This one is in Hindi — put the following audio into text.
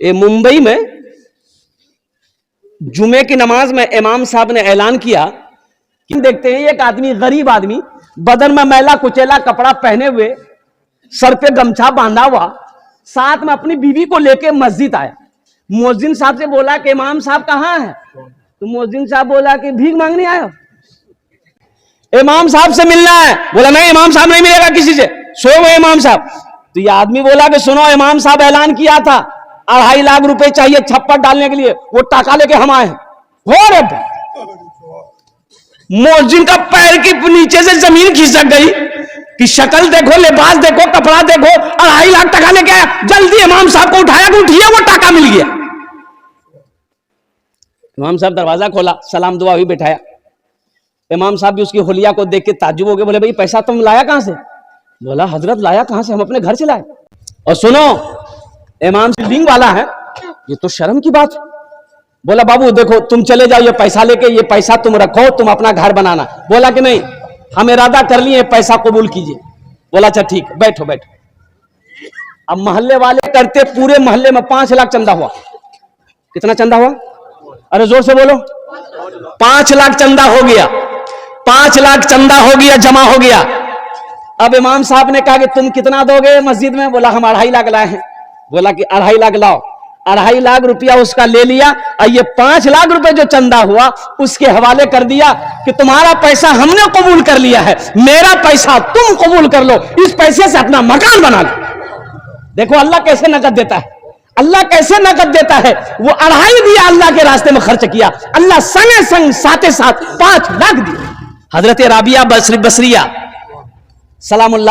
ये मुंबई में जुमे की नमाज में इमाम साहब ने ऐलान किया कि देखते हैं एक आदमी, गरीब आदमी, बदन में मैला कुचैला कपड़ा पहने हुए, सर पे गमछा बांधा हुआ, साथ में अपनी बीवी को लेके मस्जिद आया। मुअज्जिन साहब से बोला कि इमाम साहब कहाँ है? तो मुअज्जिन साहब बोला कि भीख मांगने आयो, इमाम साहब से मिलना है। बोला नहीं, इमाम साहब नहीं मिलेगा किसी से, सो गए इमाम साहब। तो ये आदमी बोला कि सुनो, इमाम साहब ऐलान किया था 2.5 लाख रुपए चाहिए छप्पर डालने के लिए, वो टाका लेके हम आए हैं। हो रे, मुअज्जिन का पैर की नीचे से जमीन खिसक गई कि शक्ल देखो, लिबास देखो, कपड़ा देखो, 2.5 लाख टका लेके आया। जल्दी इमाम साहब को उठाया कि उठिए, वो टाका मिल गया। इमाम साहब दरवाजा खोला, सलाम दुआ हुई, बैठाया। इमाम साहब भी उसकी होलिया को देख के ताज्जुब हो गए। बोले भाई पैसा तुम लाया कहां से? बोला हजरत लाया कहां से, हम अपने घर से लाए। और सुनो, इमाम बिल्डिंग वाला है, ये तो शर्म की बात है। बोला बाबू देखो, तुम चले जाओ ये पैसा लेके, ये पैसा तुम रखो, तुम अपना घर बनाना। बोला कि नहीं, हम इरादा कर लिए, पैसा कबूल कीजिए। बोला अच्छा ठीक, बैठो बैठो। अब मोहल्ले वाले करते, पूरे मोहल्ले में 5 लाख चंदा हुआ। कितना चंदा हुआ? अरे जोर से बोलो। 5 लाख चंदा हो गया, 5 लाख चंदा हो गया, जमा हो गया। अब इमाम साहब ने कहा कि तुम कितना दोगे मस्जिद में? बोला हम 2.5 लाख लाए हैं। बोला कि 2.5 लाख लाओ। 2.5 लाख रुपया उसका ले लिया और ये 5 लाख रुपए जो चंदा हुआ उसके हवाले कर दिया कि तुम्हारा पैसा हमने कबूल कर लिया है, मेरा पैसा तुम कबूल कर लो, इस पैसे से अपना मकान बना लो। देखो अल्लाह कैसे नकद देता है, अल्लाह कैसे नकद देता है। वो 2.5 दिया, अल्लाह के रास्ते में खर्च किया, अल्लाह संगे संग साथे साथ 5 लाख दिए। हजरत राबिया बसरिया सलामुल्लाह